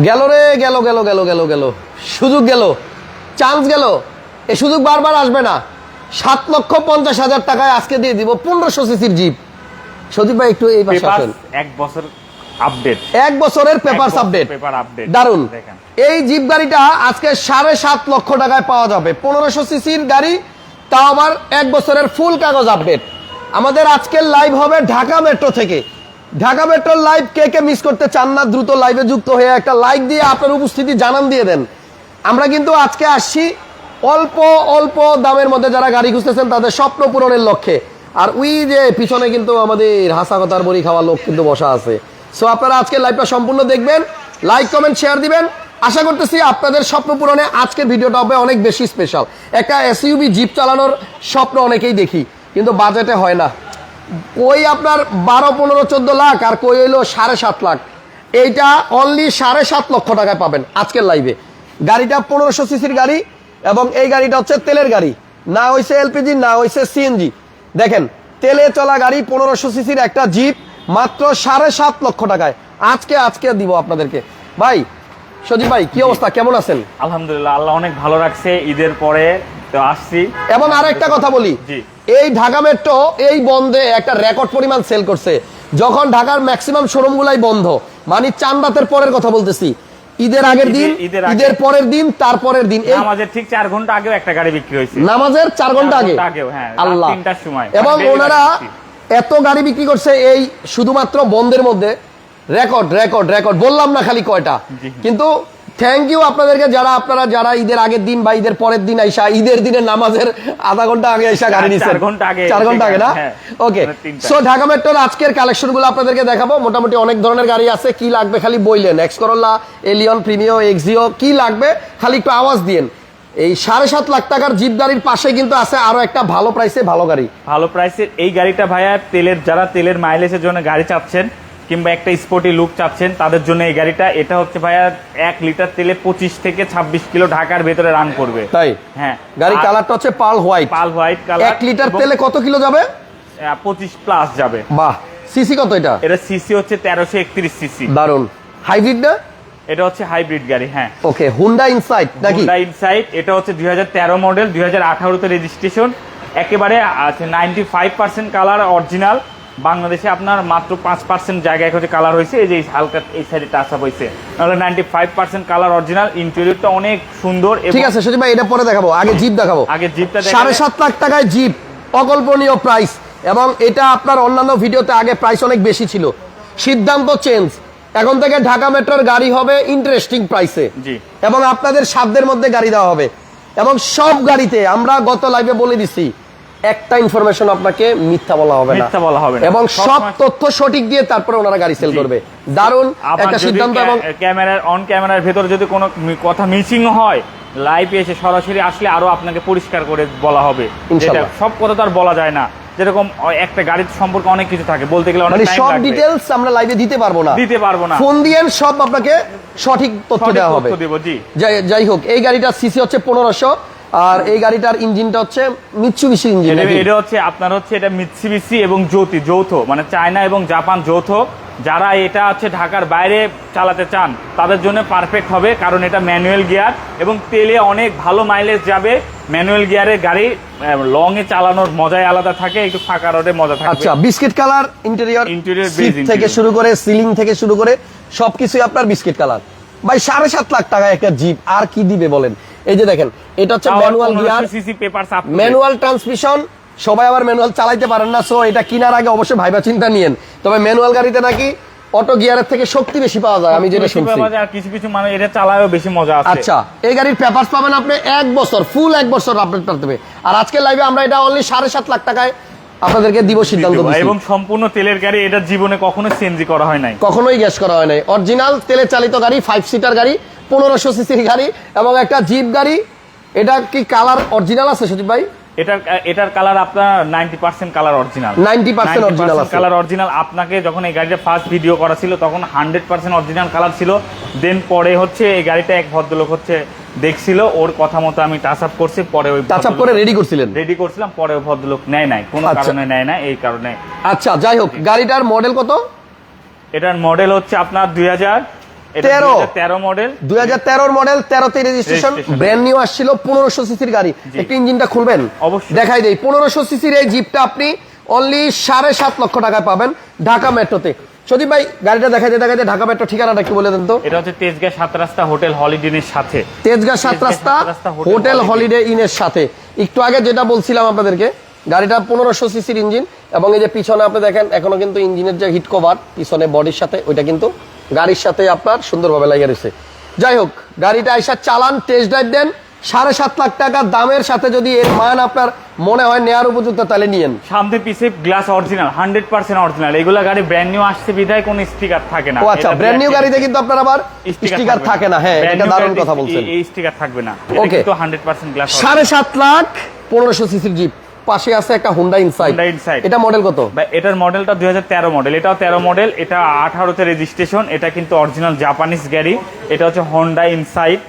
গেল রে, গেল গেল গেল গেল গেল, সুযোগ গেল, চান্স গেল। এই সুযোগ বারবার আসবে না। 7,50,000 টাকায় আজকে দিয়ে দিব 1500 সিসির জিপ। সদীপ ভাই একটু এই পাশে আসেন। 1 বছর আপডেট, 1 বছরের পেপারস আপডেট, দারুন। এই জিপ গাড়িটা আজকে 7.5 লক্ষ টাকায় পাওয়া যাবে। 1500 সিসির গাড়ি, তাও আবার 1 বছরের ফুল কাগজ আপডেট। আমাদের আজকের লাইভ হবে ঢাকা মেট্রো থেকে। ঢাকা মেট্রোর লাইভ কে কে মিস করতে চান না, দ্রুত লাইভে যুক্ত হয়ে একটা লাইক দিয়ে আপনার উপস্থিতি জানান দিয়ে দেন। আমরা কিন্তু আজকে আসছি অল্প অল্প দামের মধ্যে যারা গাড়ি খুঁজতেছেন তাদের স্বপ্ন পূরণের লক্ষ্যে। আর ওই যে পিছনে কিন্তু আমাদের হাসা কথার বড়ি খাওয়া লোক কিন্তু বসা আছে। সো আপনারা আজকে লাইভটা সম্পূর্ণ দেখবেন, লাইক কমেন্ট শেয়ার দিবেন। আশা করতেছি আপনাদের স্বপ্ন পূরণে আজকের ভিডিওটা হবে অনেক বেশি স্পেশাল। একটা এসইউভি জিপ চালানোর স্বপ্ন অনেকেই দেখি, কিন্তু বাজেটে হয় না। কই আপনার 12, 15, 14 লাখ, আর কই হইলো 7.5 লাখ। এইটা অনলি 7.5 লক্ষ টাকায় পাবেন আজকের লাইভে। গাড়িটা 1500 সিসির গাড়ি এবং এই গাড়িটা হচ্ছে তেলের গাড়ি, না হইছে এলপিজি, না হইছে সিএনজি। দেখেন, তেলে চলা গাড়ি 1500 সিসির একটা জিপ মাত্র 7.5 লক্ষ টাকায় আজকে দিব আপনাদেরকে। ভাই সজীব ভাই, কি অবস্থা, কেমন আছেন? আলহামদুলিল্লাহ, আল্লাহ অনেক ভালো রাখছে। ঈদের পরে তো আসছি। এবং আরেকটা কথা বলি, এই ঢাকা মেট্রো এই বন্ধে একটা রেকর্ড পরিমাণ সেল করছে। যখন ঢাকার ম্যাক্সিমাম শোরুম গুলাই বন্ধ, মানে চাঁদ রাতের পরের কথা বলতেছি, ঈদের আগের দিন, ঈদের পরের দিন, তারপরের দিন, নামাজের ঠিক 4 ঘন্টা আগেও একটা গাড়ি বিক্রি হয়েছে। নামাজের 4 ঘন্টা আগে, হ্যাঁ, আল্লাহ, 3টার সময়। এবং ওনারা এত গাড়ি বিক্রি করছে এই শুধুমাত্র বন্ধের মধ্যে। রেকর্ড রেকর্ড রেকর্ড, বললাম না খালি কয়টা। কিন্তু থ্যাংক ইউ আপনাদেরকে, যারা ঈদের আগের দিন বা ঈদের পরের দিন আইসা, ঈদের দিনে নামাজের আধা ঘন্টা আগে আইসা গাড়ি নিচ্ছেন। 4 ঘন্টা আগে না? ওকে। সো ঢাকা মেট্রোর আজকের কালেকশন গুলো আপনাদেরকে দেখাবো। মোটামুটি অনেক ধরনের গাড়ি আছে, কি লাগবে খালি বইলেন। X Corolla, Allion, Premio, Axio, কি লাগবে খালি একটু আওয়াজ দিয়েন। এই 7.5 লাখ টাকার জিপ গাড়ির পাশে কিন্তু আছে আরো একটা ভালো প্রাইসে ভালো গাড়ি। ভালো প্রাইসের এই গাড়িটা ভাইয়া, যারা তেলের মাইলেজের জন্য গাড়ি চাচ্ছেন কিংবা একটা স্পোর্টি লুক চাচ্ছেন তাদের জন্য এই গাড়িটা। এটা হচ্ছে ভাইয়া 1 লিটার তেলে 25 থেকে 26 কিলো ঢাকার ভেতরে রান করবে। তাই? হ্যাঁ। গাড়ি কালারটা হচ্ছে পার্ল হোয়াইট কালার। 1 লিটার তেলে কত কিলো যাবে? 25 প্লাস যাবে। বাহ। সিসি কত এটা? এটা সিসি হচ্ছে 1331 সিসি। দারুন। হাইব্রিড না? এটা হচ্ছে হাইব্রিড গাড়ি। হ্যাঁ। ওকে। হুন্ডা ইনসাইট নাকি? Honda insight. এটা হচ্ছে 2013 মডেল, 2018 তে রেজিস্ট্রেশন। একেবারে আছে 95% কালার অরিজিনাল। বাংলাদেশে আপনার মাত্র 5% জায়গায় হচ্ছে কালার হয়েছে, এই যে হালকা এই সাইডে টাচ আপ হয়েছে, নাহলে 95% কালার অরিজিনাল। ইন্টেরিয়রটা অনেক সুন্দর। ঠিক আছে সজীব ভাই, এটা পরে দেখাবো, আগে জিপ দেখাবো। আগে জিপটা দেখাবো। 7.5 লাখ টাকায় জিপ, অকল্পনীয় প্রাইস। এবং এটা আপনার অন্যান্য ভিডিওতে আগে প্রাইস অনেক বেশি ছিল, সিদ্ধান্ত চেঞ্জ। এখন থেকে ঢাকা মেট্রোর গাড়ি হবে ইন্টারেস্টিং প্রাইসে, এবং আপনাদের সাধ্যের মধ্যে গাড়ি দেওয়া হবে। এবং সব গাড়িতে আমরা গত লাইভে বলে দিছি, একটা ইনফরমেশন আপনাকে মিথ্যা বলা হবে না, এবং সব তথ্য সঠিক দিয়ে তারপরে ওনারা গাড়ি সেল করবে। দারুন একটা সিদ্ধান্ত। এবং ক্যামেরার ভেতরে যদি কোনো কথা মিসিং হয়, লাইভে এসে সরাসরি আসলে আরো আপনাকে পরিষ্কার করে বলা হবে। সব কথা তো আর বলা যায় না, যেরকম একটা গাড়ির সম্পর্কে অনেক কিছু থাকে, বলতে গেলে অনেক টাইম লাগবে। সব ডিটেইলস আমরা লাইভে দিতে পারবো না। ফোন দিয়ে সব আপনাকে সঠিক তথ্য দেওয়া হবে। যাই হোক, এই গাড়িটার সিসি হচ্ছে 1500, আর এই গাড়িটার ইঞ্জিনটা হচ্ছে মিৎসুবিশি ইঞ্জিন। এটা হচ্ছে আপনার হচ্ছে এটা মিৎসুবিশি এবং যৌথ, মানে চায়না এবং জাপান যৌথ। যারা এটা হচ্ছে ঢাকার বাইরে চালাতে চান তাদের জন্য পারফেক্ট হবে, কারণ এটা ম্যানুয়াল গিয়ার এবং তেলে অনেক ভালো মাইলেজ যাবে। ম্যানুয়াল গিয়ারের গাড়ি লং এ চালানোর মজাই আলাদা থাকে, একটু ফাঁকা রোডে মজা থাকে। আচ্ছা, বিস্কিট কালার ইন্টেরিয়র থেকে শুরু করে সিলিং থেকে শুরু করে সবকিছুই আপনার বিস্কিট কালার। ভাই 7.5 লাখ টাকায় একটা জিপ আর কি দিবে বলেন? এই যে দেখেন, এটা হচ্ছে ম্যানুয়াল গিয়ার, ম্যানুয়াল ট্রান্সমিশন। সবাই আবার ম্যানুয়াল চালাইতে পারেন না, সো এটা কেনার আগে অবশ্যই ভাইবা চিন্তা নিয়েন। তবে ম্যানুয়াল গাড়িতে নাকি অটো গিয়ারের থেকে শক্তি বেশি পাওয়া যায়, আমি যেটা শুনছি। আর কিছু মানে এটা চালায়ও বেশি মজা আছে। আচ্ছা, এই গাড়ির পেপারস পাবেন আপনি 1 বছর, ফুল 1 বছর আপডেট করতে হবে। আর আজকে লাইভে আমরা এটা অনলি 7.5 লাখ টাকায় আপনাদেরকে দিব সিদ্ধান্ত দিয়েছি। এবং সম্পূর্ণ তেলের গাড়ি, এটা জীবনে কখনো সিএনজি করা হয় নাই, কখনোই গ্যাস করা হয় নাই। অরিজিনাল তেলে চালিত গাড়ি, 5 সিটার গাড়ি, 1500 সিসির গাড়ি এবং একটা জিপ গাড়ি। এটা কি কালার অরিজিনাল আছে সজীব ভাই? এটার কালার আপনার 90% কালার অরিজিনাল। 90% অরিজিনাল আছে। Colour original. আপনাকে যখন এই গাড়িটা ফার্স্ট ভিডিও করা ছিল তখন 100% অরিজিনাল কালার ছিল। দেন পরে হচ্ছে এই গাড়িটা এক ভদ্রলোক হচ্ছে দেখছিল, ওর কথা মতো আমি টাচ আপ করছি, পরে ওই টাচ আপ করে রেডি করছিলাম, পরে ওই ভদ্রলোক নেয় নাই, কোনো কারণে নেয় না, এই কারণে। আচ্ছা, যাই হোক, গাড়িটার মডেল কত? এটার মডেল হচ্ছে আপনার এটা 2013 মডেল 2013 মডেল 13তে রেজিস্ট্রেশন, ব্র্যান্ড নিউ আসছিল 1500 সিসির গাড়ি। একটু ইঞ্জিনটা খুলবেন, অবশ্যই দেখাই দেই। 1500 সিসির এই জিপটা আপনি অনলি 7.5 লক্ষ টাকায় পাবেন ঢাকা মেট্রোতে। সদীপ ভাই গাড়িটা দেখাইতে ঢাকা মেট্রো ঠিকানাটা একটু বলে দেন তো। এটা হচ্ছে তেজগাঁ 7 রাস্তা হোটেল হলিডে ইনের সাথে। তেজগাঁ 7 রাস্তা হোটেল হলিডে ইনের সাথে। একটু আগে যেটা বলছিলাম আপনাদেরকে, গাড়িটা 1500 সিসির ইঞ্জিন, এবং এই যে পিছনে আপনি দেখেন এখনো কিন্তু ইঞ্জিনের যে হিট কভার পিছনে বডির সাথে, ওইটা কিন্তু গাড়ির সাথে আপনার সুন্দরভাবে লাগিয়ে রয়েছে। যাই হোক, গাড়িটা আইসা চালান, টেস্ট ড্রাইভ দেন। 7.5 লাখ টাকা দামের সাথে যদি এর মান আপনার মনে হয় নেয়ার উপযুক্ত, তাহলে নিয়েন। সামনে পিছে গ্লাস অরিজিনাল, 100% অরিজিনাল। এগুলা গাড়ি ব্র্যান্ড নিউ আসছে বিধায় কোনো স্টিকার থাকে না। ও আচ্ছা, ব্র্যান্ড নিউ গাড়িতে কিন্তু আপনার আবার স্টিকার থাকে না। হ্যাঁ, এটা দারুণ কথা বলছেন। এই স্টিকার থাকবে না, ওকে। এটা তো 100% গ্লাস। 7.5 লাখ 1500 সিসির জিপ, পাশে আছে একটা হুন্ডা ইনসাইড। এটা মডেল কত? এটার মডেলটা 2013 মডেল, এটাও 13 মডেল, এটা 18তে রেজিস্ট্রেশন। এটা কিন্তু অরিজিনাল জাপানিজ গাড়ি। এটা হচ্ছে হোন্ডা ইনসাইড।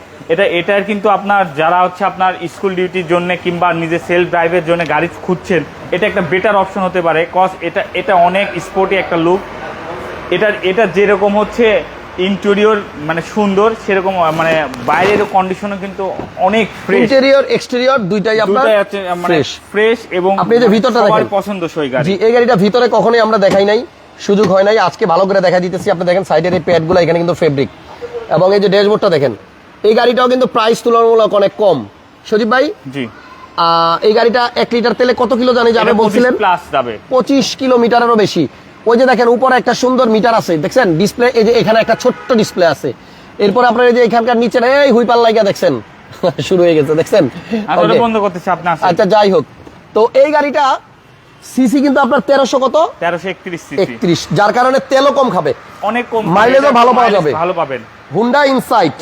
এটার কিন্তু আপনার যারা হচ্ছে আপনার স্কুল ডিউটির জন্য কিংবা নিজের সেলফ ড্রাইভের জন্য গাড়ি খুঁজছেন, এটা একটা বেটার অপশন হতে পারে। কজ এটা অনেক স্পোর্টি একটা লুক। এটা যেরকম হচ্ছে ইন্টেরিয়র মানে সুন্দর, সেরকম মানে বাইরের কন্ডিশনও কিন্তু অনেক ফ্রেশ। ইন্টেরিয়র এক্সটেরিয়র দুইটাই আপনার মানে ফ্রেশ, এবং আপনি যে ভিতরটা দেখেন পছন্দসই গাড়ি। জি, এই গাড়িটা ভিতরে কখনোই আমরা দেখাই নাই, সুযোগ হয় নাই, আজকে ভালো করে দেখা দিতেছি। আপনি দেখেন সাইডের এই প্যাডগুলো, এখানে কিন্তু ফেব্রিক, এবং এই যে ড্যাশবোর্ডটা দেখেন। এই গাড়িটাও কিন্তু প্রাইস তুলনামূলক অনেক কম। সজীব ভাই, জি, এই গাড়িটা 1 লিটার তেলে কত কিলো জানি যাবে বলছিলেন? 25 কিলোমিটারেরও বেশি। ওই যে দেখেন উপরে একটা সুন্দর মিটার আছে, দেখছেন ডিসপ্লে। এই যে এখানে একটা ছোট্ট ডিসপ্লে আছে। এরপর আপনার এই যে এখানকার নিচে এই হুইপার লাইগা দেখছেন শুরু হয়ে গেছে, দেখছেন? আসলে বন্ধ করতেছে আপনি। আচ্ছা, যাই হোক, তো এই গাড়িটা সিসি কিন্তু আপনার 1300 কত? 1331 সিসি, 31, যার কারণে তেলও কম খাবে, অনেক কম, মাইলেজও ভালো পাওয়া যাবে, ভালো পাবেন। Honda insight.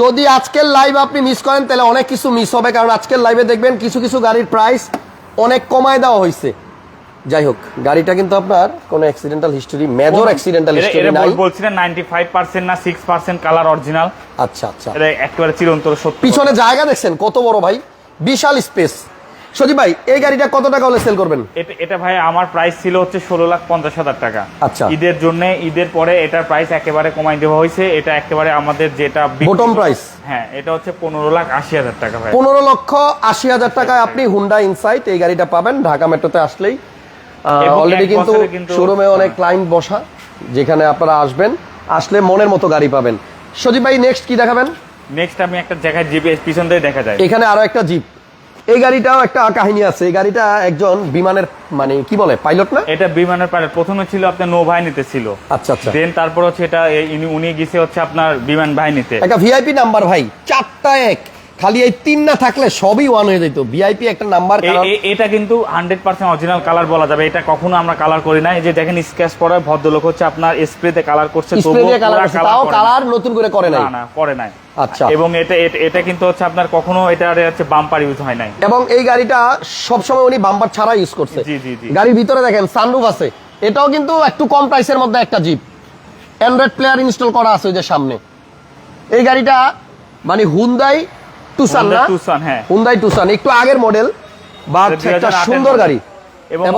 যদি আজকের লাইভ আপনি মিস করেন তাহলে অনেক কিছু মিস হবে, কারণ আজকের লাইভে দেখবেন কিছু কিছু গাড়ির প্রাইস অনেক কমায় দেওয়া হয়েছে। যাই হোক, গাড়িটা কিন্তু আপনার কোনো accidental history, major accidental history নাই। বলছিলেন 95% না 6% কালার অরিজিনাল। আচ্ছা আচ্ছা, এটা একেবারে চিরন্তর সত্য। পিছনে জায়গা দেখছেন কত বড় ভাই, বিশাল স্পেস। সজীব ভাই, এই গাড়িটা কত টাকা হলে সেল করবেন? এটা ভাই আমার প্রাইস ছিল হচ্ছে 16,50,000 টাকা। আচ্ছা, ঈদের জন্য, ঈদের পরে এটার প্রাইস একেবারে কমাই দেওয়া হয়েছে। এটা একেবারে আমাদের যেটা বটম প্রাইস। হ্যাঁ, এটা হচ্ছে 15,80,000 টাকা ভাই। 15,80,000 টাকায় আপনি হুন্ডা ইনসাইট এই গাড়িটা পাবেন ঢাকা মেট্রোতে আসলেই। অলরেডি কিন্তু শোরুমে অনেক ক্লায়েন্ট বসা, যেখানে আপনারা আসবেন, আসলে মনের মতো গাড়ি পাবেন। সজীব ভাই, নেক্সট কি দেখাবেন? নেক্সট আমি একটা জায়গায় জিপ পিছন দিয়ে দেখা যায়, এখানে আরো একটা জিপ। এই গাড়িটাও একটা কাহিনী আছে। এই গাড়িটা একজন বিমানের মানে কি বলে পাইলট না? এটা বিমানের পাইলট। প্রথমে ছিল আপনার নৌ বাহিনীতে ছিল। আচ্ছা আচ্ছা, দেন তারপর হচ্ছে এটা উনি গেছে হচ্ছে আপনার বিমান বাহিনীতে। একটা ভিআইপি নাম্বার ভাই, 4টা 1, খালি এই 3 না থাকলে সবই 1 হয়ে যেত। ভিআইপি একটা নাম্বার। এটা কিন্তু 100% অরিজিনাল কালার বলা যাবে। এটা কখনো আমরা কালার করি না। এই যে দেখেন স্ক্র্যাচ পড়া, ভদ্রলোক হচ্ছে আপনার স্প্রেতে কালার করছে, তাও কালার নতুন করে করে নাই। না, করে নাই। আচ্ছা, এবং এটা কিন্তু হচ্ছে আপনার কখনো এটা হচ্ছে বাম্পার ইউজ হয় নাই। এবং এই গাড়িটা সবসময় উনি বাম্পার ছাড়া ইউজ করছে। জি জি জি। গাড়ির ভিতরে দেখেন সানরুফ আছে। এটাও কিন্তু একটু কম প্রাইসের মধ্যে একটা জিপ। অ্যান্ড্রয়েড প্লেয়ার ইনস্টল করা আছে ওই যে সামনে। এই গাড়িটা মানে হুন্ডাই টুসান না? টুসান, হ্যাঁ, হুন্ডাই টুসান, একটু আগের মডেল, বাট একটা সুন্দর গাড়ি এবং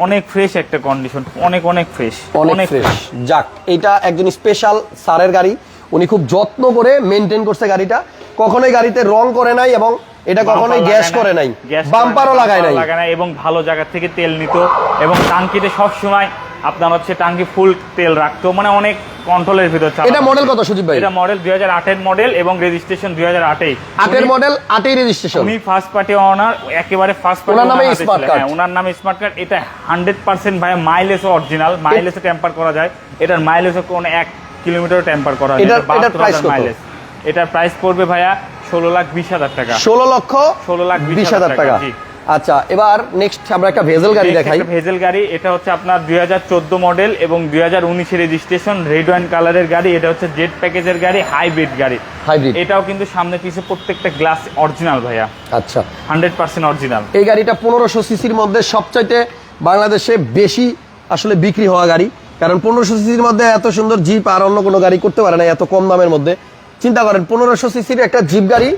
অনেক ফ্রেশ একটা কন্ডিশন, অনেক ফ্রেশ, অনেক ফ্রেশ। যাক, এটা একজন স্পেশাল স্যারের গাড়ি, উনি খুব যত্ন করে মেইনটেইন করছে গাড়িটা। কখনোই গাড়িতে রং করে নাই, এবং এটা কখনোই গ্যাস করে নাই, বাম্পারও লাগায় নাই, এবং ভালো জায়গা থেকে তেল নিত, এবং টাঙ্কিতে সব সময় আপনার হচ্ছে টাঙ্কি ফুল তেল রাখতো, মানে অনেক কন্ট্রোলের ভিতর। এটা মডেল কত সুজিব ভাই? এটা মডেল 2008 এর মডেল এবং রেজিস্ট্রেশন 2008 8 এর মডেল, 8 এর রেজিস্ট্রেশন। উনি ফার্স্ট পার্টি ওনার, একেবারে ফার্স্ট পার্টি। ওনার নামে স্মার্ট কার্ড। হ্যাঁ, ওনার নামে স্মার্ট কার্ড। এটা 100% ভাই মাইলেজও অরিজিনাল, মাইলেজও টেম্পার করা যায়। এটার মাইলেজও কোনো 1 কিলোমিটার টেম্পার করা যায়। এটার প্রাইস কত? মাইলেজ এটার প্রাইস পড়বে ভাইয়া 16,20,000 টাকা। 16,20,000 টাকা। আচ্ছা, এবার নেক্সট আমরা একটা ভেজেল গাড়ি দেখাই। ভেজেল গাড়ি, এটা হচ্ছে আপনার 2014 মডেল এবং 2019 এর রেজিস্ট্রেশন, রেড ওয়াইন কালারের গাড়ি। এটা হচ্ছে জেড প্যাকেজের গাড়ি, হাইব্রিড গাড়ি। এটাও কিন্তু সামনে পিছে প্রত্যেকটা গ্লাস অরিজিনাল ভাইয়া। আচ্ছা, 100% অরিজিনাল। এই গাড়িটা 1500 সিসির মধ্যে সবচাইতে বাংলাদেশে বেশি আসলে বিক্রি হওয়া গাড়ি, কারণ 1500 সিসির মধ্যে এত সুন্দর জিপ আর অন্য কোনো গাড়ি করতে পারে না এত কম দামের মধ্যে। চিন্তা করেন, 1500 সিসির একটা জিপ গাড়ি,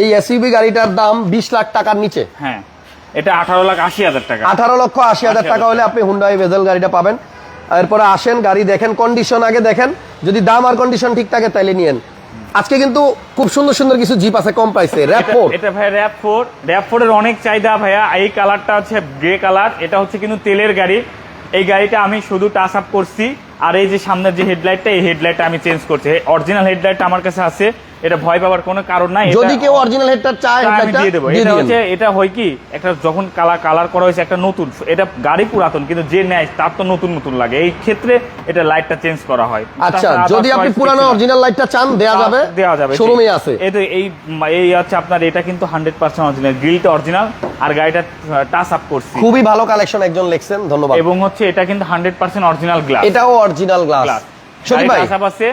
এই এসইউভি গাড়িটার দাম 20 লাখ টাকার নিচে। হ্যাঁ, এটা 18,80,000 টাকা। 18,80,000 টাকা হলে আপনি হুন্ডাই ভেজেল গাড়িটা পাবেন। এরপরে আসেন, গাড়ি দেখেন, কন্ডিশন আগে দেখেন, যদি দাম আর কন্ডিশন ঠিক থাকে তাইলে নিয়েন। আজকে কিন্তু খুব সুন্দর সুন্দর কিছু জিপ আছে কম প্রাইসে। র‍্যাপ4, এটা ভাই র‍্যাপ4 এর অনেক চাহিদা ভাইয়া। এই কালারটা হচ্ছে গ্রে কালার, এটা হচ্ছে কিন্তু তেলের গাড়ি। এই গাড়িটা আমি শুধু টাচ আপ করছি, আর এই যে সামনের যে হেডলাইটটা, এই হেডলাইটটা আমি চেঞ্জ করছি। অরিজিনাল হেডলাইটটা আমার কাছে আছে, এটা ভয় পাওয়ার কোনো কারণ নাই। যদি কেউ অরিজিনাল হেডটা চায় আমি দিয়ে দেবো। এটা হচ্ছে, এটা হয় কি, একটা যখন কালার করা হয়েছে একটা নতুন, এটা গাড়ি পুরাতন কিন্তু যে নেয় তার তো নতুন নতুন লাগে, এই ক্ষেত্রে এটা লাইটটা চেঞ্জ করা হয়। আচ্ছা, যদি আপনি পুরানো অরিজিনাল লাইটটা চান দেয়া যাবে, শোরুমে আছে। এই হচ্ছে আপনার, এটা কিন্তু 100% অরিজিনাল, গ্রিলটা অরিজিনাল, আর গাড়িটা টাচ আপ করছি। খুবই ভালো কালেকশন একজন লিখছেন, ধন্যবাদ। এবং হচ্ছে এটা কিন্তু 100% অরিজিনাল গ্লাস, এটাও অরিজিনাল গ্লাস। সত্যি ভাই, টাচ আপ আছে।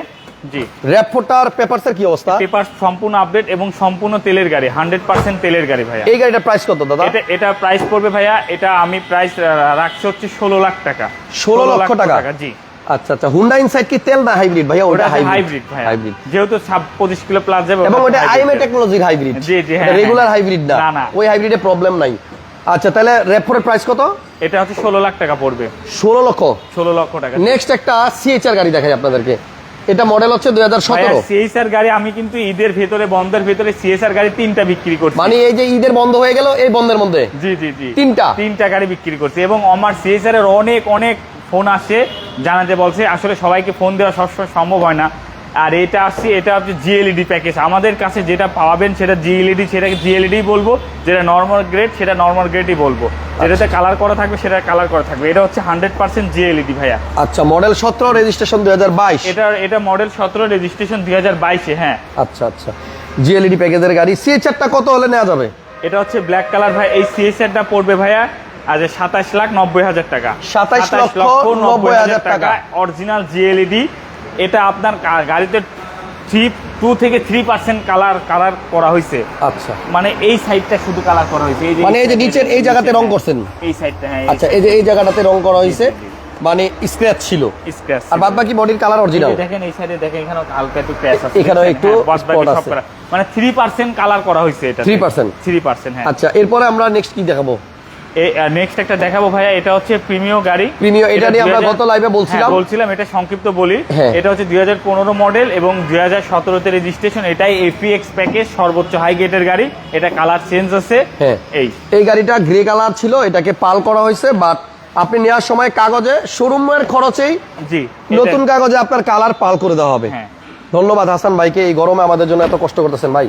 জি, র‍্যাপ4টার পেপারসের কি অবস্থা? পেপার সম্পূর্ণ আপডেট এবং সম্পূর্ণ তেলের গাড়ি, 100% তেলের গাড়ি ভাইয়া। এই গাড়িটার প্রাইস কত দাদা? এটা প্রাইস পড়বে ভাইয়া, এটা আমি প্রাইস রাখছি হচ্ছে 16 লাখ টাকা। 16 লক্ষ টাকা? জি। আচ্ছা আচ্ছা, হুন্ডা ইনসাইড কি তেল না হাইব্রিড ভাইয়া? ওটা হাইব্রিড ভাইয়া, হাইব্রিড, যেহেতু 25 কিলো প্লাস যাবে, এবং ওটা আইএমএ টেকনোলজির হাইব্রিড। জি জি, হ্যাঁ, রেগুলার হাইব্রিড না, ওই হাইব্রিডে প্রবলেম নাই। আচ্ছা, তাহলে র‍্যাপ4 এর প্রাইস কত? এটা হচ্ছে 16 লাখ টাকা পড়বে। 16 লক্ষ? 16 লক্ষ টাকা। নেক্সট একটা সিএইচআর গাড়ি দেখাই আপনাদেরকে। এটা মডেল হচ্ছে 2017। সিএসআর গাড়ি আমি কিন্তু ঈদের ভেতরে, বন্ধের ভেতরে সিএসআর গাড়ি 3টা বিক্রি করছি। মানে এই যে ঈদের বন্ধ হয়ে গেল, এই বন্ধের মধ্যে? জি জি জি, 3টা গাড়ি বিক্রি করছি। এবং আমার সিএসআর এর অনেক ফোন আসে, জানাতে বলছে, আসলে সবাইকে ফোন দেওয়া সবসময় সম্ভব হয় না। আর এটা আসছে, এটা হচ্ছে জিএলইডি প্যাকেজ। আমাদের কাছে যেটা পাবেন সেটা জিএলইডি, সেটাকে জিএলইডি বলবো। যেটা নর্মাল গ্রেড সেটা নর্মাল গ্রেডই বলবো। যেটাতে কালার করা থাকবে সেটা কালার করা থাকবে। এটা হচ্ছে 100% জিএলইডি ভাইয়া। আচ্ছা, মডেল 17, রেজিস্ট্রেশন 2022। এটা মডেল 17, রেজিস্ট্রেশন 2022 হ্যাঁ। আচ্ছা আচ্ছা, জিএলইডি প্যাকেজের গাড়ি। সিএইচআরটা কত হলে নেওয়া যাবে? এটা হচ্ছে ব্ল্যাক কালার ভাই। এই সিএসআরটা পড়বে ভাইয়া আজ 27,90,000 টাকা। 27,90,000 টাকা, অরিজিনাল জিএলইডি। এটা আপনার গাড়িতে 2 থেকে 3% কালার করা হয়েছে। আচ্ছা, মানে এই সাইডটা শুধু কালার করা হয়েছে, এই যে মানে এই যে নিচের এই জায়গাতে রং করছেন, এই সাইডটা। হ্যাঁ, আচ্ছা, এই যে এই জায়গাটাতে রং করা হয়েছে, মানে স্ক্র্যাচ ছিল, স্ক্র্যাচ। আর বাদ বাকি বডির কালার অরিজিনাল। দেখেন এই সাইডে, দেখেন এখানে হালকা একটু ক্র্যাশ আছে, এখানেও একটু স্পট আছে। মানে 3% কালার করা হয়েছে এটা। 3%, হ্যাঁ। আচ্ছা, এরপরে আমরা নেক্সট কি দেখাবো? নেক্সট একটা দেখাবো ভাইয়া, এটা হচ্ছে প্রিমিও গাড়ি। প্রিমিও, এটা নিয়ে আমরা গত লাইভে বলছিলাম, এটা সংক্ষিপ্ত বলি। এটা হচ্ছে 2015 মডেল এবং 2017 তে রেজিস্ট্রেশন। এটাই এফিএক্স প্যাকেজ, সর্বোচ্চ হাই গেটের গাড়ি। এটা কালার চেঞ্জ আছে। এই গাড়িটা গ্রে কালার ছিল, এটাকে পাল করা হয়েছে, বাট আপনি নেওয়ার সময় কাগজে শোরুমের খরচেই জি নতুন কাগজে আপনার কালার পাল করে দেওয়া হবে। ধন্যবাদ হাসান ভাইকে, এই গরমে আমাদের জন্য এত কষ্ট করতেছেন। ভাই,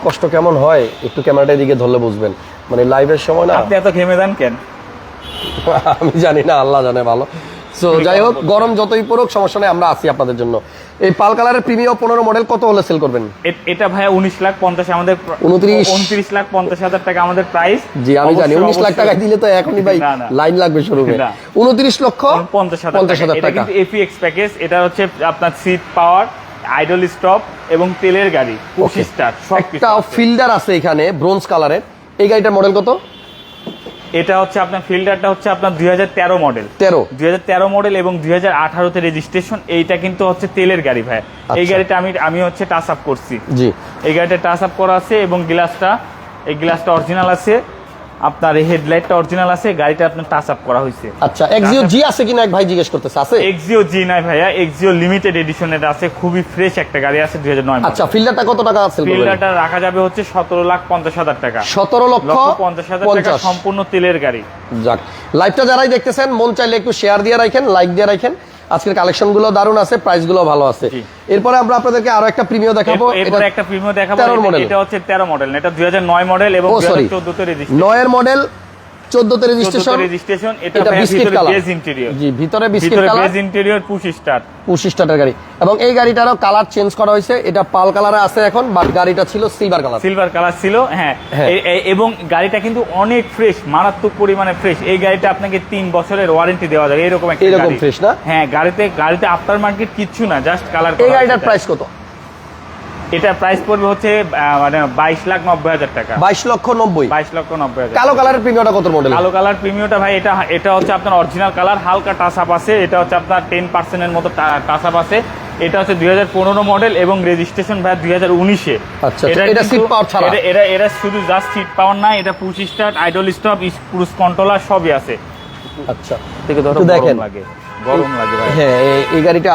কষ্ট কেমন হয় একটু ক্যামেরাটার দিকে ধরলে বুঝবেন, মানে লাইভের সময় না। আপনি এত ঘেমে যান কেন? আমি জানি না, আল্লাহ জানে ভালো। সো যাই হোক, গরম যতই পড়ুক সমস্যা নেই, আমরা আছি আপনাদের জন্য। এই পাল কালারের প্রিমিয়াম 15 মডেল কত হলে সেল করবেন? এটা ভাইয়া 19,50,000 আমাদের, 29,50,000 টাকা আমাদের প্রাইস। জি আমি জানি, 19 লাখ টাকা দিলে তো এখনই ভাই লাইন লাগবে শোরুমে। 29,50,000 টাকা। এটা কিন্তু এফিএক্স প্যাকেজ। এটা হচ্ছে আপনার সিট পাওয়ার, আইডল স্টপ এবং তেলের গাড়ি, পুশ স্টার্ট সবকিছু। একটা ফিল্ডার আছে এখানে ব্রোঞ্জ কালারের। এই গাড়িটার মডেল কত? এটা হচ্ছে আপনার ফিল্ডারটা হচ্ছে আপনার 2013 মডেল। 2013 মডেল এবং 2018 তে রেজিস্ট্রেশন। এইটা কিন্তু হচ্ছে তেলের গাড়ি ভাই। এই গাড়িটা আমি হচ্ছে টাচ আপ করছি। জি, এই গাড়িটা টাচ আপ করা আছে এবং এই গ্লাসটা অরিজিনাল আছে। আপনার এই হেডলাইটটা অরিজিনাল আছে। গাড়িটা আপনার টাচ আপ করা হয়েছে। আচ্ছা, এক্সিও জি আছে কিনা এক ভাই জিজ্ঞেস করতেছে। আছে? এক্সিও জি নাই ভাইয়া, এক্সিও লিমিটেড এডিশনের আছে, খুবই ফ্রেশ একটা গাড়ি আছে 2009। আচ্ছা, ফিল্ডারটা কত টাকা আছে? ফিল্ডারটা রাখা যাবে হচ্ছে 17,50,000 টাকা। 17,50,000 টাকা, সম্পূর্ণ তেলের গাড়ি। যাক, লাইভটা যারাই দেখতেছেন মন চাইলে একটু শেয়ার দিয়ে রাখেন, লাইক দিয়ে রাখেন। আজকের কালেকশন গুলো দারুণ আছে, প্রাইস গুলো ভালো আছে। এরপরে আমরা আপনাদেরকে আরো একটা প্রিমিয়াম দেখাবো। এরপরে একটা প্রিমিয়াম দেখাবো, এটা হচ্ছে 13 মডেল। এটা 2009 মডেল এবং 2014 তে রেজিস্ট্রেশন। 9 এর মডেল, 14 তে রেজিস্ট্রেশন। এটা বিস্কিট কালার, বেজ ইন্টেরিয়র। জি, ভিতরে biscuit colour, beige interior, push স্টার্টের গাড়ি। এবং এই গাড়িটারও কালার চেঞ্জ করা হয়েছে। এটা পাল কালারে আছে এখন, বাট গাড়িটা ছিল সিলভার কালার ছিল। হ্যাঁ, এবং গাড়িটা কিন্তু অনেক ফ্রেশ, মারাত্মক পরিমাণে ফ্রেশ। এই গাড়িটা আপনাকে 3 বছরের ওয়ারেন্টি দেওয়া যাবে, এরকম একটা গাড়ি। এরকম ফ্রেশ না? হ্যাঁ, গাড়িতে আফটার মার্কেট কিচ্ছু না, জাস্ট কালার। এই গাড়িটার প্রাইস কত? এটা প্রাইস পড়বে হচ্ছে মানে 22,90,000 টাকা। 22,90,000। কালো কালারের প্রিমিয়ামটা কত মডেল? কালো কালার প্রিমিয়ামটা ভাই, এটা হচ্ছে আপনার অরিজিনাল কালার, হালকা টাচ আপ আছে। এটা হচ্ছে আপনার 10% এর মতো টাচ আপ আছে। এটা হচ্ছে 2015 মডেল এবং রেজিস্ট্রেশন ভাই 2019-এ। আচ্ছা, এটা সিট পাওয়ার ছাড়া? এটা শুধু জাস্ট সিট পাওয়ার না, এটা push start, idle stop, cruise controller সবই আছে। আচ্ছা থেকে ধরো একটু দেখেন। গরম লাগে ভাই। হ্যাঁ এই গাড়িটা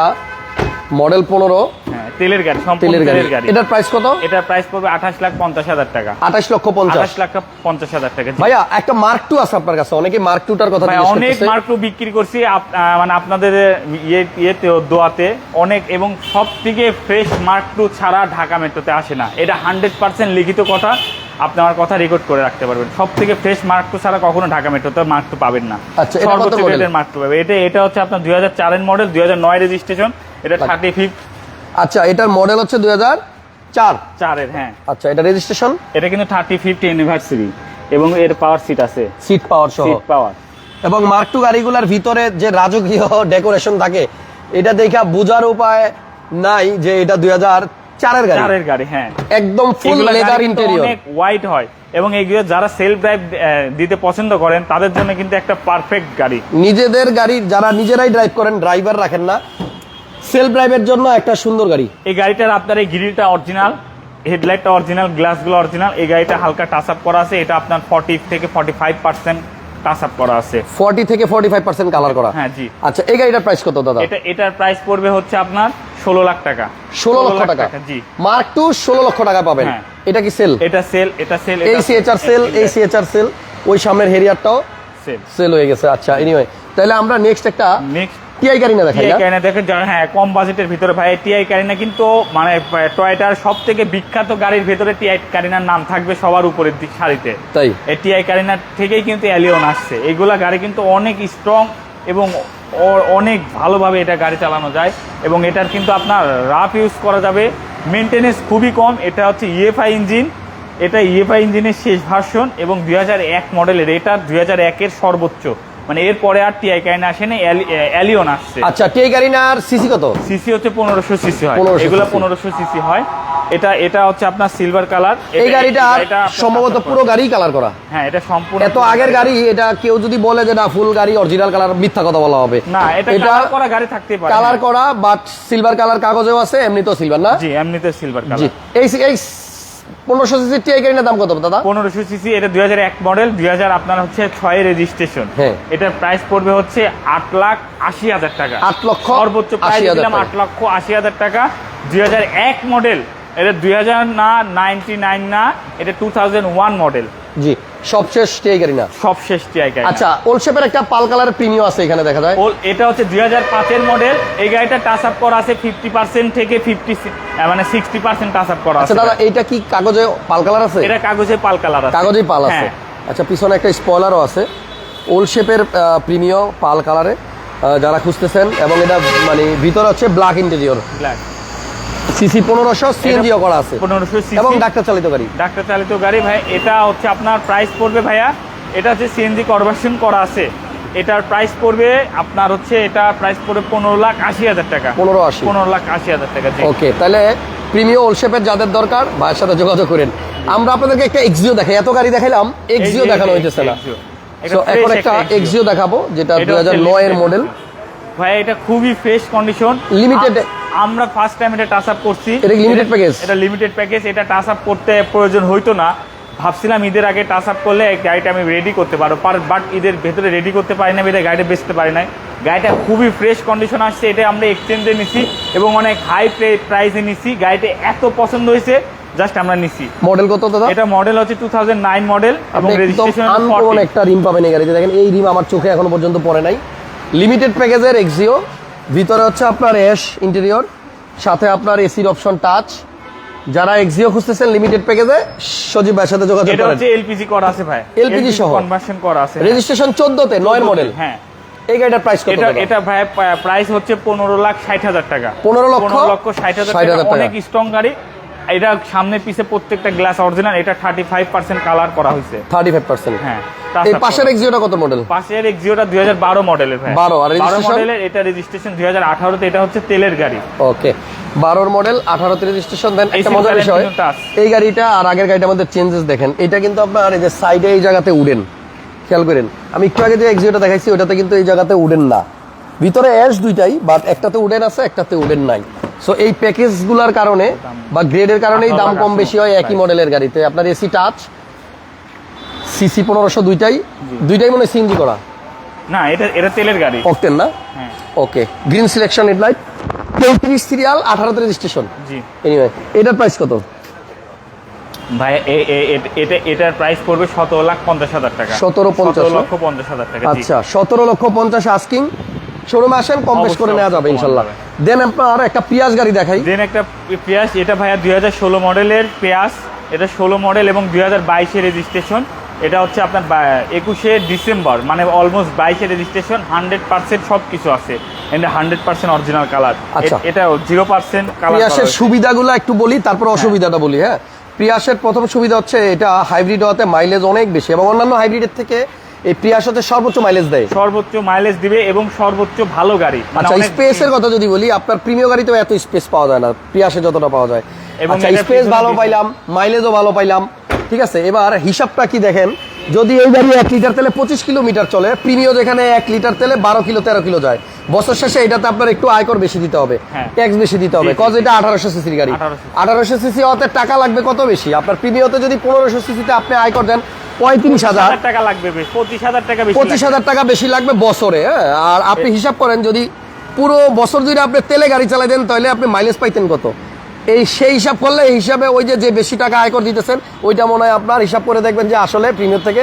মডেল 15, হ্যাঁ তেলের গাড়ি, সম্পূর্ণ তেলের গাড়ি। তেলের গাড়ি। এটার প্রাইস কত? এটার প্রাইস পড়বে 28,50,000 টাকা। 28,50,000। 28,50,000 টাকা। জি। ভাইয়া একটা মার্ক 2 আছে আপনার কাছে, অনেকে মার্ক 2টার কথা ভাই জিজ্ঞেস অনেক করতেছে। মার্ক 2 বিক্রি করছি মানে আপনাদের ইয়েতে দোয়াতে অনেক, এবং সব থেকে ফ্রেশ মার্ক 2 ছাড়া ঢাকা মেট্রোতে আসে না। এটা 100% লিখিত কথা, আপনি আমার কথা রেকর্ড করে রাখতে পারবেন। সব থেকে ফ্রেশ মার্ক 2 ছাড়া কখনো ঢাকা মেট্রোতে মার্ক 2 পাবেন না। আচ্ছা, এটা কত সর্বোচ্চ মডেল? গ্রেডের মার্ক 2 পাবে। এটা হচ্ছে আপনার 2004 এর মডেল, 2009 রেজিস্ট্রেশন। এটা 35 আচ্ছা এটার মডেল হচ্ছে 2004 এর। হ্যাঁ আচ্ছা এটা রেজিস্ট্রেশন? এটা কিন্তু 35th অ্যানিভার্সারি এবং এর পাওয়ার সিট আছে, সিট পাওয়ার সহ। Seat power. এবং মার্ক 2 গাড়িগুলোর ভিতরে যে রাজকীয় ডেকোরেশন থাকে এটা দেখা বোঝার উপায় নাই যে এটা 2004 এর গাড়ি। 4 এর গাড়ি। হ্যাঁ একদম ফুল এগুলা লেদার গাড়ি কিন্তু ইন্টেরিয়র। অনেক হোয়াইট হয়, এবং এগুলো যারা সেলফ ড্রাইভ দিতে পছন্দ করেন তাদের জন্য কিন্তু একটা পারফেক্ট গাড়ি। নিজেদের গাড়ি যারা নিজেরাই ড্রাইভ করেন, ড্রাইভার রাখেন না, সেলফ ড্রাইভের জন্য একটা সুন্দর গাড়ি। এই গাড়িটার আপনার এই গ্রিলটা অরিজিনাল, হেডলাইটটা অরিজিনাল, গ্লাসগুলো অরিজিনাল। এই গাড়িটা হালকা টাচ আপ করা আছে। এটা আপনার 40 থেকে 45% টাচ আপ করা আছে। 40 থেকে 45% কালার করা। হ্যাঁ জি। আচ্ছা এই গাড়িটার প্রাইস কত দাদা? এটার প্রাইস পড়বে হচ্ছে আপনার 16 লাখ টাকা। 16 লক্ষ টাকা। জি। মার্ক 2 16 লক্ষ টাকা পাবেন। হ্যাঁ। এটা কি সেল? এটা সেল, এটা সেল। এই সিএচআর সেল, এই সিএচআর সেল, ওই সামনের হেরিয়ারটাও সেল। সেল হয়ে গেছে। আচ্ছা এনিওয়ে, তাহলে আমরা নেক্সট একটা নেক্সট টিআই গাড়ি না দেখাই টিআই না? কারিনা দেখেন, হ্যাঁ কম বাজেটের ভিতরে ভাই টিআই কারিনা কিন্তু মানে টয়োটার সব থেকে বিখ্যাত গাড়ির ভিতরে টিআই কারিনার নাম থাকবে সবার উপরের দিক সারিতে। তাই এই টিআই কারিনার থেকেই কিন্তু অ্যালিয়ন আসছে। এইগুলা গাড়ি কিন্তু অনেক স্ট্রং এবং অনেক ভালোভাবে এটা গাড়ি চালানো যায়, এবং এটার কিন্তু আপনার রাফ ইউজ করা যাবে, মেনটেনেন্স খুবই কম। এটা হচ্ছে ইএফআই ইঞ্জিন, এটা ইএফআই ইঞ্জিনের শেষ ভার্সন এবং 2001 মডেলের। এটা 2001 এর সর্বোচ্চ, মানে এরপরে আর টিআই কারিনা আসে না, অ্যালিয়ন আসছে। আচ্ছা টিআই গাড়ি না আর সিসি কত? সিসি হচ্ছে 1500 সিসি হয়, 1500 এগুলো cc 1500 সিসি হয়। এটা হচ্ছে আপনার সিলভার কালার। এই গাড়িটা সম্ভবত পুরো গাড়ি কালার করা। হ্যাঁ এটা সম্পূর্ণ এত আগের গাড়ি, এটা কেউ যদি বলে যে না ফুল গাড়ি অরিজিনাল কালার, মিথ্যা কথা বলা হবে। না, এটা কালার করা গাড়ি থাকতেই পারে। কালার করা, বাট সিলভার কালার কাগজেও আছে, এমনিতেও সিলভার না? জি, এমনিতে সিলভার জি। কালার। এই 1500 সিসি টিআই গাড়ির দাম কত দাদা? 1500 সিসি, এটা 2001 মডেল, 2000 আপনার হচ্ছে 6 রেজিস্ট্রেশন। হ্যাঁ। এটার প্রাইস পড়বে হচ্ছে 8,80,000 টাকা। 8,80,000 সর্বোচ্চ প্রাইস দিলাম টাকা। 8,80,000 টাকা। 2001 মডেল, এটা 2000 না, 99 না, এটা 2001 মডেল। জি, সবশেষ টিআই গাড়ি না? সবশেষ টিআই গাড়ি। আচ্ছা ওল্ড শেপের একটা পাল কালারের প্রিমিয়াম আছে এখানে দেখা যায়। এটা হচ্ছে 2005 এর মডেল। এই গাড়িটা টাচ আপ করা আছে 50% থেকে 60% টাচ আপ করা আছে। আচ্ছা দাদা এইটা কি কাগজে পাল কালার আছে? এটা কাগজে পাল কালার আছে। কাগজেই পাল আছে। হ্যাঁ। আচ্ছা পিছনে একটা স্পয়লারও আছে ওল্ড শেপের প্রিমিয়াম পাল কালারে, যারা খুঁজতেছেন। এবং এটা মানে ভিতরে হচ্ছে ব্ল্যাক ইন্টেরিয়র, ব্ল্যাক। সিসি 1500, সিএনজিও করা আছে 1500 সিসি এবং ডাক্তার চালিত গাড়ি। ডাক্তার চালিত গাড়ি ভাই। এটা হচ্ছে আপনার প্রাইস পড়বে ভাইয়া, এটা হচ্ছে সিএনজি কনভার্সন করা আছে। এটার প্রাইস পড়বে আপনার হচ্ছে, এটা প্রাইস পড়বে 15,80,000 টাকা। 15,80,000 15,80,000 টাকা। জি। ওকে, তাহলে প্রিমিয়াম ওল্ড শেপের যাদের দরকার ভাইয়ের সাথে যোগাযোগ করেন। আমরা আপনাদেরকে একটা এক্সিও দেখাই, এত গাড়ি দেখাইলাম, এক্সিও দেখানো হইতেছে না। So, এখন একটা এক্সিও দেখাবো যেটা 2009 এর মডেল। ভাই এটা খুবই ফ্রেশ কন্ডিশন, লিমিটেড। আমরা ফার্স্ট টাইম এটা টাচ আপ করছি। এটা লিমিটেড প্যাকেজ? এটা লিমিটেড প্যাকেজ। এটা টাচ আপ করতে প্রয়োজন হইতো না, ভাবছিলাম ঈদের আগে টাচ আপ করলে গাড়িটা আমি রেডি করতে পারবো, বাট ঈদের ভেতরে রেডি করতে পারি না, এটা গাড়িটা বেচতে পারি নাই। গাড়িটা খুবই ফ্রেশ কন্ডিশন আসছে। এটা আমরা এক্সচেঞ্জে নিছি এবং অনেক হাই প্রাইসে নিছি। গাড়িটা এত পছন্দ হয়েছে, জাস্ট আমরা নিছি। মডেল কত দাদা? এটা মডেল হচ্ছে 2009 মডেল এবং রেজিস্ট্রেশন আনকমন একটা রিম পাবেন এই গাড়িতে। দেখেন এই রিম আমার চোখে এখনো পর্যন্ত পড়ে নাই। লিমিটেড প্যাকেজের এক্সিও, ভিতরে হচ্ছে আপনার অ্যাশ ইন্টেরিয়র, সাথে আপনার এসির অপশন টাচ। যারা এক্সিও খুঁজতেছেন লিমিটেড প্যাকেজে, সজীব ভাইয়ের সাথে যোগাযোগ এটা করেন। হচ্ছে এলপিজি করা আছে ভাই, এলপিজি সহ কনভার্সন করা আছে। রেজিস্ট্রেশন 14 তে 9 মডেল। হ্যাঁ। এই গাড়িটার প্রাইস কত? এটা ভাই প্রাইস হচ্ছে 15,60,000 টাকা। 15,60,000 টাকা। অনেক স্ট্রং গাড়ি। এটা সামনে পিছে প্রত্যেকটা গ্লাস অরিজিনাল। এটা 35% কালার করা হয়েছে। 35%। হ্যাঁ। এই পাশের এক্সিওটা কত মডেল? পাশের এক্সিওটা 2012 মডেলের ভাই। 12 আর 12 মডেলের। এটা রেজিস্ট্রেশন 2018 তে। এটা হচ্ছে তেলের গাড়ি। ওকে, 12 মডেল, 18 তে রেজিস্ট্রেশন। দেন একটা মজার বিষয়, টাচ। এই গাড়িটা আর আগের গাড়িটার মধ্যে চেঞ্জেস দেখেন। এটা কিন্তু আপনার এই যে সাইডে এই জায়গাতে উডেন, খেয়াল করেন। আমি একটু আগে যে এক্সিওটা দেখাইছি ওটাতে কিন্তু এই জায়গাতে উডেন না, ভিতরে অ্যাশ দুইটাই, বাট একটাতে উডেন আছে, একটাতে উডেন নাই। সো এই প্যাকেজগুলোর কারণে বা গ্রেডের কারণেই দাম কম বেশি হয় একই মডেলের গাড়িতে। আপনার এসি টাচ, সিসি 1500 দুইটাই মনে হয় সিএনজি করা। না, এটা তেলের গাড়ি। অক্টেন না? হ্যাঁ। Okay, green selection headlight, 33 serial, 18তে রেজিস্ট্রেশন। জি। এনিওয়ে, এটার প্রাইস কত ভাই? এটার প্রাইস পড়বে 17,50,000 টাকা। 17,50,000 টাকা। আচ্ছা, 17,50,000 আস্কিং। শোরুমে আসেন, কম বেশ করে নেওয়া যাবে ইনশাল্লাহ। দেন আপনার একটা পিয়াজ গাড়ি দেখাই। দেন একটা পিয়াস, এটা ভাইয়া 2016 মডেলের পিয়াস। এটা 16 মডেল এবং 2022 রেজিস্ট্রেশন। এটা হচ্ছে আপনার 21 ডিসেম্বর, মানে অলমোস্ট 22 রেজিস্ট্রেশন। 100% সব কিছু আছে, এটা 100% অরিজিনাল কালার। আচ্ছা, এটা 0% কালার। পিয়াসের সুবিধাগুলো একটু বলি, তারপর অসুবিধাটা বলি। হ্যাঁ, প্রিয়াসের প্রথম সুবিধা হচ্ছে এটা হাইব্রিড হওয়াতে মাইলেজ অনেক বেশি, এবং অন্যান্য হাইব্রিডের থেকে এই প্রিয়াস হতে সর্বোচ্চ মাইলেজ দেয়। সর্বোচ্চ মাইলেজ দিবে এবং সর্বোচ্চ ভালো গাড়ি। আচ্ছা, স্পেসের কথা যদি বলি, আপনার প্রিমিয়াম গাড়িতে এত স্পেস পাওয়া যায় না, প্রিয়াসে যতটা পাওয়া যায়। আচ্ছা, স্পেস ভালো পাইলাম, মাইলেজও ভালো পাইলাম, ঠিক আছে। এবার হিসাবটা কি দেখেন, যদি এই গাড়ি 1 লিটার তেলে 25 কিলোমিটার চলে, প্রিমিয়াম যেখানে 1 লিটার তেলে 12 কিলো 13 কিলো যায়, বছর শেষে এটাতে আপনার একটু আয়কর বেশি দিতে হবে, ট্যাক্স বেশি দিতে হবে, কজ এটা 1800 সিসির গাড়ি। 1800 সিসি হতে টাকা লাগবে কত বেশি? আপনার প্রিমিয়ামতে যদি 1500 সিসিতে আপনি আয়কর দেন 35,000 টাকা লাগবে, 25,000 টাকা বেশি, 25,000 টাকা বেশি লাগবে বছরে। হ্যাঁ, আর আপনি হিসাব করেন যদি পুরো বছর যদি আপনি তেলে গাড়ি চালাই দেন, তাহলে আপনি মাইলেজ পাইতেন কত? সেই হিসাব করলে, এই হিসাবে ওই যে বেশি টাকা আয়কর দিতেছেন, ওইটা মনে হয় আপনার হিসাব করে দেখবেন যে আসলে প্রিমিয়াম থেকে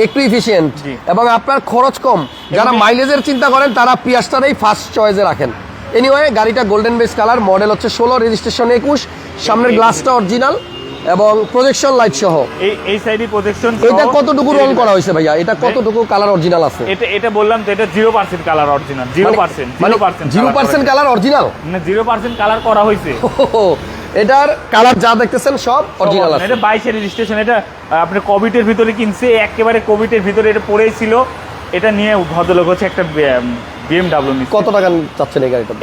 একটু ইফিসিয়েন্ট এবং আপনার খরচ কম। যারা মাইলেজের চিন্তা করেন তারা পিয়াসটারই ফার্স্ট চয়েসে রাখেন। এনিওয়ে, গাড়িটা গোল্ডেন বেস কালার, মডেল হচ্ছে 16, রেজিস্ট্রেশন 21, সামনের গ্লাসটা অরিজিনাল এবং প্রজেকশন লাইট সহ। এই সাইডে প্রজেকশন। এটা কতটুকু রং করা হয়েছে ভাইয়া? এটা কতটুকু কালার অরিজিনাল আছে? এটা বললাম তো, এটা 0% কালার অরিজিনাল। 0% কালার অরিজিনাল, মানে 0% কালার করা হয়েছে। এটার কালার যা দেখতেছেন সব অরিজিনাল আছে। এটা 22 রেজিস্ট্রেশন। এটা আপনি কোভিডের ভিতরে কিনছে, একেবারে কোভিডের ভিতরে এটা পড়েই ছিল। এটা নিয়ে ভদ্রলোক হচ্ছে একটা BMW নিচ্ছে। কত টাকা চাচ্ছেন এই গাড়িটা?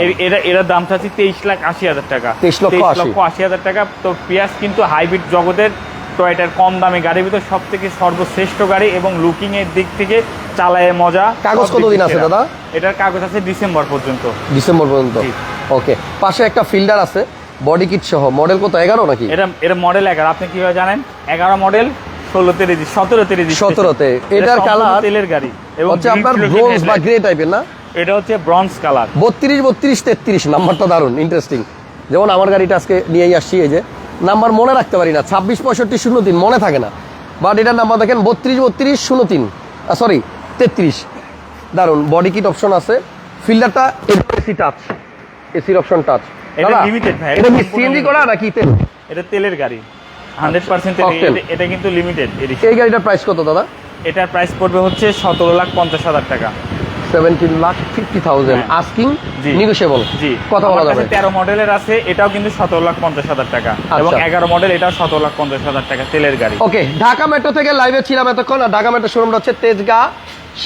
এর দাম চাচ্ছি 23,80,000 টাকা। 23,80,000 টাকা। তো পিয়াস কিন্তু হাইব্রিড জগতের টয়টার কম দামি গাড়ির ভিতর সব থেকে সর্বশ্রেষ্ঠ গাড়ি, এবং লুকিং এর দিক থেকে চালায় মজা। কাগজ কতদিন আছে দাদা? এটার কাগজ আছে ডিসেম্বর পর্যন্ত। ডিসেম্বর পর্যন্ত, ওকে। পাশে একটা ফিল্ডার আছে বডি কিট সহ, মডেল কত? 11 নাকি? এটা মডেল 11। আপনি কিভাবে জানেন? 11 মডেল, 17তে। এটার কালার তেলের গাড়ি এবং হচ্ছে আপনার ব্রোঞ্জ বা গ্রে টাইপের না? এটা হচ্ছে ব্রোঞ্জ কালার। 32, 32, 33 নাম্বারটা দারুন ইন্টারেস্টিং। যেমন আমার গাড়িটা আজকে নিয়েই আসছি, এই যে নাম্বার মনে রাখতে পারি না, 26 65 03 মনে থাকে না, বাট এটার নাম্বার দেখেন 32 32 03, সরি 33। দারুন, বডি কিট অপশন আছে। ফিল্ডারটা এসি টাচ, এসির অপশন টাচ। এটা লিমিটেড ভাই। এটা কি সিএনজি করা নাকি তেল? এটা তেলের গাড়ি, 100% তেল। এটা কিন্তু লিমিটেড এডিশন। এই গাড়িটার প্রাইস কত দাদা? এটার প্রাইস পড়বে হচ্ছে 17,50,000 টাকা। 17,50,000 আস্কিং, নেগোশিয়েবল। জি, কথা বলা যাবে। 13 মডেলের আছে, এটাও কিন্তু 17,50,000 টাকা, এবং 11 মডেল, এটাও 17,50,000 টাকা, তেলের গাড়ি। ওকে, ঢাকা মেট্রো থেকে লাইভে ছিলাম এতক্ষণ। আর ঢাকা মেট্রো শোরুমটা হচ্ছে তেজগাঁ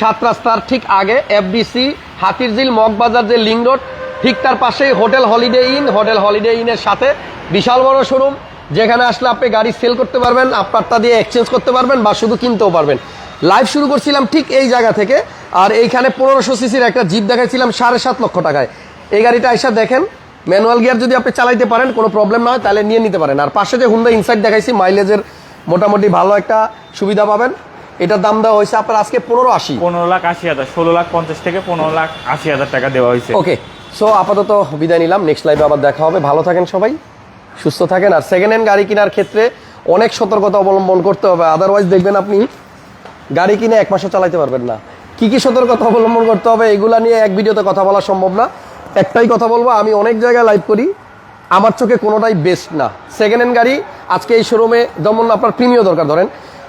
7 রাস্তার ঠিক আগে, এফডিসি হাতিরঝিল মগবাজার যে লিংক রোড, ঠিক তার পাশেই hotel Holiday Inn. Hotel Holiday ইনের সাথে বিশাল বড় শোরুম, যেখানে আসলে আপনি গাড়ি সেল করতে পারবেন, আপনারটা দিয়ে এক্সচেঞ্জ করতে পারবেন, বা শুধু কিনতেও পারবেন। লাইভ শুরু করছিলাম ঠিক এই জায়গা থেকে, আর এইখানে 1500 সিসির একটা জিপ দেখাইছিলাম 7.5 লক্ষ টাকায়। এই গাড়িটা আইসা দেখেন, ম্যানুয়াল গিয়ার যদি আপনি চালাইতে পারেন, কোনো প্রবলেম না হয়, তাহলে নিয়ে নিতে পারেন। আর পাশে যে হুন্ডা ইনসাইড দেখাইছি, মাইলেজের মোটামুটি ভালো একটা সুবিধা পাবেন। এটার দাম দেওয়া হয়েছে আপনার আজকে 15,80,000। 15,80,000, 16,50,000 থেকে 15,80,000 টাকা দেওয়া হয়েছে। ওকে, সো আপাতত বিদায় নিলাম, নেক্সট লাইভে আবার দেখা হবে। ভালো থাকেন সবাই, সুস্থ থাকেন। আর সেকেন্ড হ্যান্ড গাড়ি কেনার ক্ষেত্রে অনেক সতর্কতা অবলম্বন করতে হবে, আদারওয়াইজ দেখবেন আপনি গাড়ি কিনে 1 মাসও চালাইতে পারবেন না। কি কি সতর্কতা অবলম্বন করতে হবে এগুলা নিয়ে এক ভিডিওতে কথা বলা সম্ভব না। একটাই কথা বলবো, আমি অনেক জায়গায় লাইভ করি, আমার চোখে কোনোটাই বেস্ট না। সেকেন্ড হ্যান্ড গাড়ি আজকে এই শোরুমে, যেমন আপনার প্রিমিয়াম দরকার, ধরেন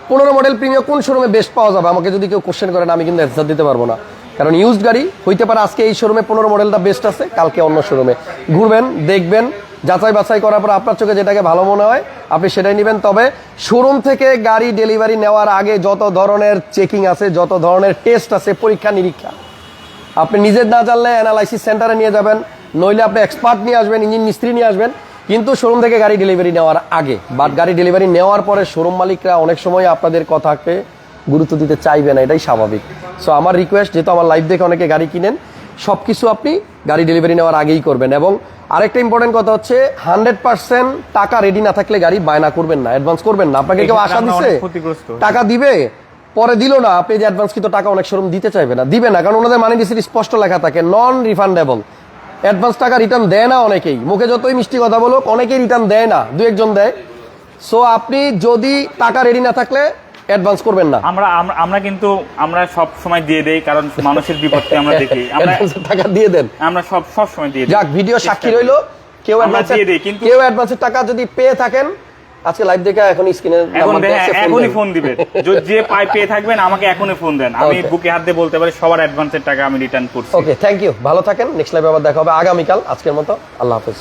15 মডেল প্রিমিয়াম কোন শোরুমে বেস্ট পাওয়া যাবে, আমাকে যদি কেউ কোশ্চেন করেন আমি কিন্তু অ্যান্সার দিতে পারবো না। কারণ ইউজড গাড়ি হইতে পারে আজকে এই শোরুমে 15 মডেলটা বেস্ট আছে, কালকে অন্য শোরুমে। ঘুরবেন, দেখবেন, যাচাই বাছাই করার পর আপনার চোখে যেটাকে ভালো মনে হয় আপনি সেটাই নেবেন। তবে শোরুম থেকে গাড়ি ডেলিভারি নেওয়ার আগে যত ধরনের চেকিং আছে, যত ধরনের টেস্ট আছে, পরীক্ষা নিরীক্ষা, আপনি নিজের না জানলে অ্যানালাইসিস সেন্টারে নিয়ে যাবেন, নইলে আপনি এক্সপার্ট নিয়ে আসবেন, ইঞ্জিন মিস্ত্রি নিয়ে আসবেন, কিন্তু শোরুম থেকে গাড়ি ডেলিভারি নেওয়ার আগে। বাট গাড়ি ডেলিভারি নেওয়ার পরে শোরুম মালিকরা অনেক সময় আপনাদের কথাকে গুরুত্ব দিতে চাইবে না, এটাই স্বাভাবিক। সো আমার রিকোয়েস্ট, যেহেতু আমার লাইভ দেখে অনেকে গাড়ি কিনেন, সব কিছু আপনি গাড়ি ডেলিভারি নেওয়ার আগেই করবেন। এবং আরেকটা ইম্পর্টেন্ট কথা হচ্ছে, 100% টাকা রেডি না থাকলে গাড়ি বায়না করবেন না, অ্যাডভান্স করবেন না। আপনাকে কেউ আশা দিচ্ছে টাকা দিবে, পরে দিল না, আপনি যে অ্যাডভান্স কিন্তু টাকা অনেক শোরুম দিতে চাইবে না, দিবে না, কারণ ওনাদের মানি রিসিট স্পষ্ট লেখা থাকে নন রিফান্ডেবল। অ্যাডভান্স টাকা রিটার্ন দেয় না অনেকেই, মুখে যতই মিষ্টি কথা বলো অনেকেই রিটার্ন দেয় না, দু একজন দেয়। সো আপনি যদি টাকা রেডি না থাকলে অ্যাডভান্স করবেন না। আমরা কিন্তু আমরা সব সময় দিয়ে দেই, কারণ মানুষের বিপদকে আমরা দেখি, আমরা অ্যাডভান্সের টাকা দিয়ে দেন। আমরা সব সময় দিয়ে দিই। যাক, ভিডিও সাক্ষী রইলো, কেউ অ্যাডভান্সের টাকা যদি পেয়ে থাকেন আজকে লাইভ দেখে এখন স্ক্রিনে এখনই ফোন দিবেন, যে পেয়ে থাকবেন আমাকে এখনই ফোন দেন, আমি বুকে হাত দিয়ে বলতে পারি সবার অ্যাডভান্সের টাকা আমি রিটার্ন করছি। ওকে, থ্যাংক ইউ, ভালো থাকেন। নেক্সট লাইভে আবার দেখা হবে আগামীকাল। আজকের মতো আল্লাহ হাফেজ।